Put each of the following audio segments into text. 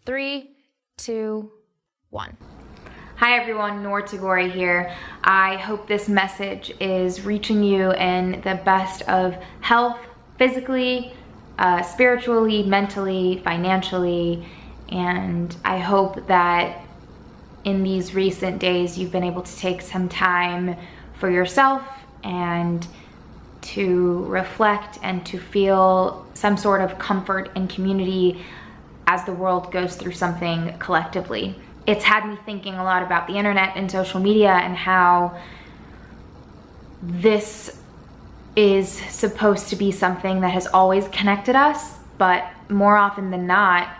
3, 2, 1. Hi everyone, Noor Tagouri here. I hope this message is reaching you in the best of health, physically, spiritually, mentally, financially, and I hope that in these recent days you've been able to take some time for yourself and to reflect and to feel some sort of comfort and community as the world goes through something collectively. It's had me thinking a lot about the internet and social media and how this is supposed to be something that has always connected us, but more often than not,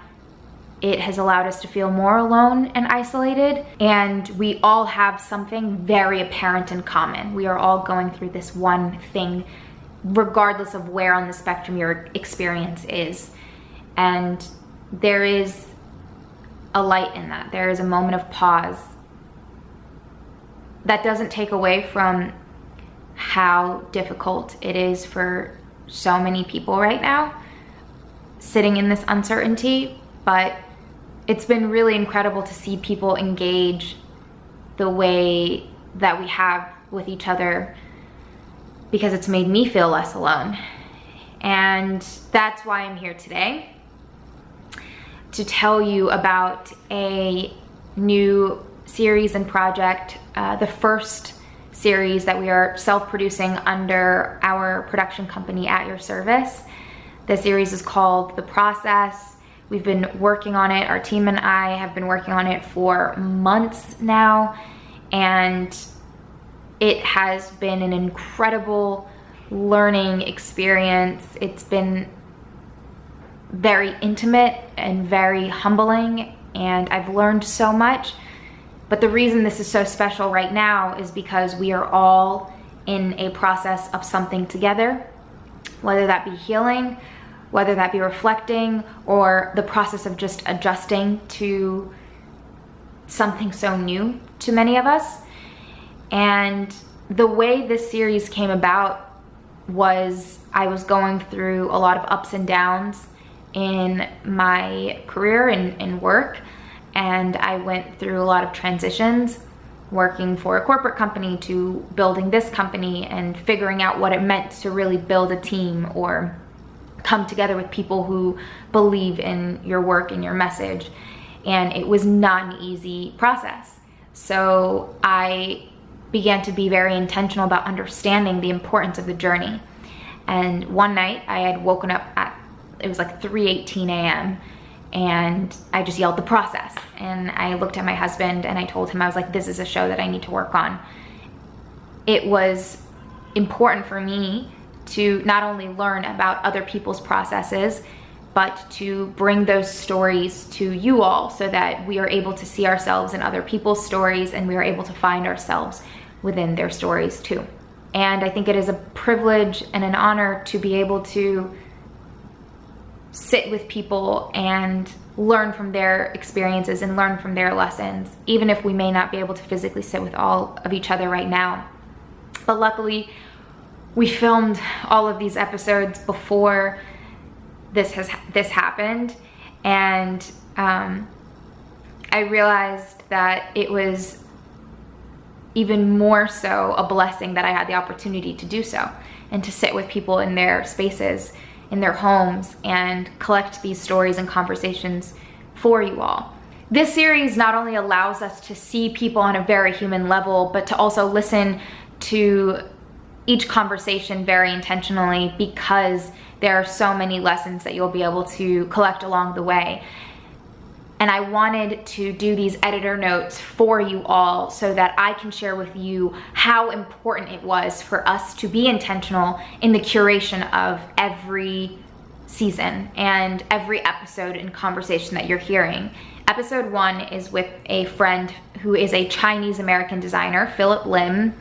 it has allowed us to feel more alone and isolated. And we all have something very apparent in common. We are all going through this one thing, regardless of where on the spectrum your experience is. And there is a light in that. There is a moment of pause. That doesn't take away from how difficult it is for so many people right now sitting in this uncertainty, but it's been really incredible to see people engage the way that we have with each other, because it's made me feel less alone. And that's why I'm here today, to tell you about a new series and project, the first series that we are self-producing under our production company At Your Service. The series is called The Process. We've been working on it, our team and I have been working on it for months now, and it has been an incredible learning experience. It's been very intimate and very humbling, and I've learned so much. But the reason this is so special right now is because we are all in a process of something together, whether that be healing, whether that be reflecting, or the process of just adjusting to something so new to many of us. And the way this series came about was I was going through a lot of ups and downs in my career and work, and I went through a lot of transitions, working for a corporate company to building this company and figuring out what it meant to really build a team or come together with people who believe in your work and your message. And it was not an easy process. So I began to be very intentional about understanding the importance of the journey. And one night I had woken up at, it was like 3:18 a.m. and I just yelled, "The Process." And I looked at my husband and I told him, I was like, this is a show that I need to work on. It was important for me to not only learn about other people's processes, but to bring those stories to you all so that we are able to see ourselves in other people's stories and we are able to find ourselves within their stories too. And I think it is a privilege and an honor to be able to sit with people and learn from their experiences and learn from their lessons, even if we may not be able to physically sit with all of each other right now. But luckily, we filmed all of these episodes before this happened, and I realized that it was even more so a blessing that I had the opportunity to do so and to sit with people in their spaces, in their homes, and collect these stories and conversations for you all. This series not only allows us to see people on a very human level, but to also listen to each conversation very intentionally, because there are so many lessons that you'll be able to collect along the way. And I wanted to do these editor notes for you all so that I can share with you how important it was for us to be intentional in the curation of every season and every episode and conversation that you're hearing. Episode 1 is with a friend who is a Chinese American designer, Philip Lim,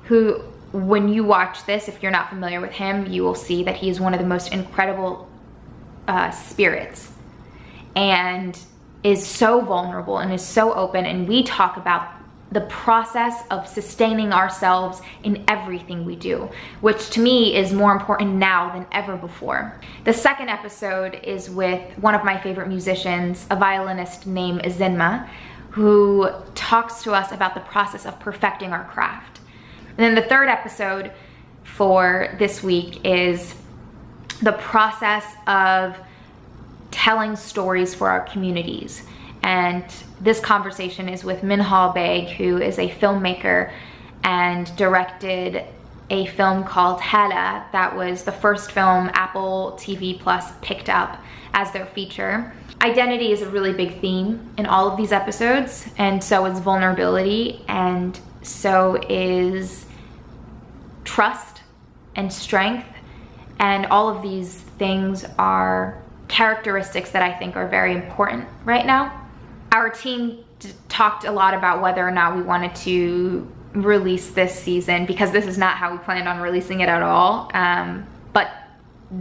who, when you watch this, if you're not familiar with him, you will see that he is one of the most incredible spirits and is so vulnerable and is so open, and we talk about the process of sustaining ourselves in everything we do, which to me is more important now than ever before. The second episode is with one of my favorite musicians, a violinist named Zinma, who talks to us about the process of perfecting our craft. And then the third episode for this week is the process of telling stories for our communities. And this conversation is with Minhal Beg, who is a filmmaker and directed a film called Hala that was the first film Apple TV Plus picked up as their feature. Identity is a really big theme in all of these episodes, and so is vulnerability, and so is trust and strength, and all of these things are characteristics that I think are very important right now. Our team talked a lot about whether or not we wanted to release this season, because this is not how we planned on releasing it at all. But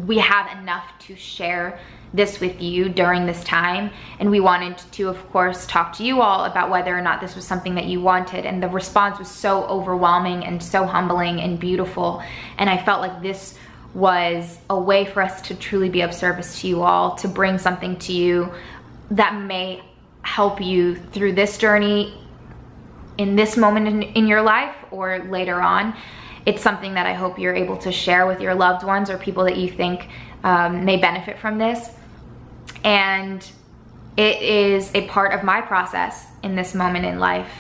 we have enough to share this with you during this time. And we wanted to, of course, talk to you all about whether or not this was something that you wanted. And the response was so overwhelming and so humbling and beautiful. And I felt like this was a way for us to truly be of service to you all, to bring something to you that may help you through this journey in this moment in your life or later on. It's something that I hope you're able to share with your loved ones or people that you think may benefit from this. And it is a part of my process in this moment in life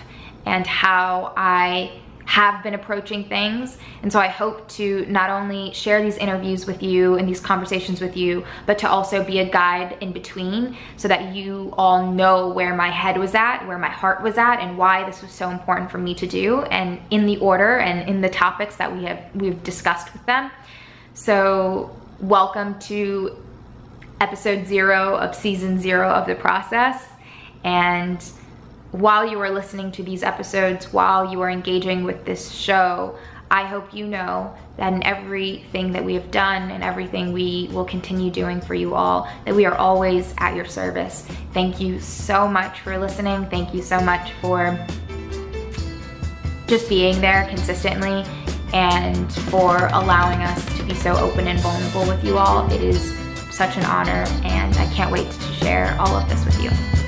and how I have been approaching things. And so I hope to not only share these interviews with you and these conversations with you, but to also be a guide in between so that you all know where my head was at, where my heart was at, and why this was so important for me to do, and in the order and in the topics that we've discussed with them. So welcome to episode 0 of season 0 of the process. And while you are listening to these episodes, while you are engaging with this show, I hope you know that in everything that we have done and everything we will continue doing for you all, that we are always at your service. Thank you so much for listening. Thank you so much for just being there consistently and for allowing us to be so open and vulnerable with you all. It is such an honor, and I can't wait to share all of this with you.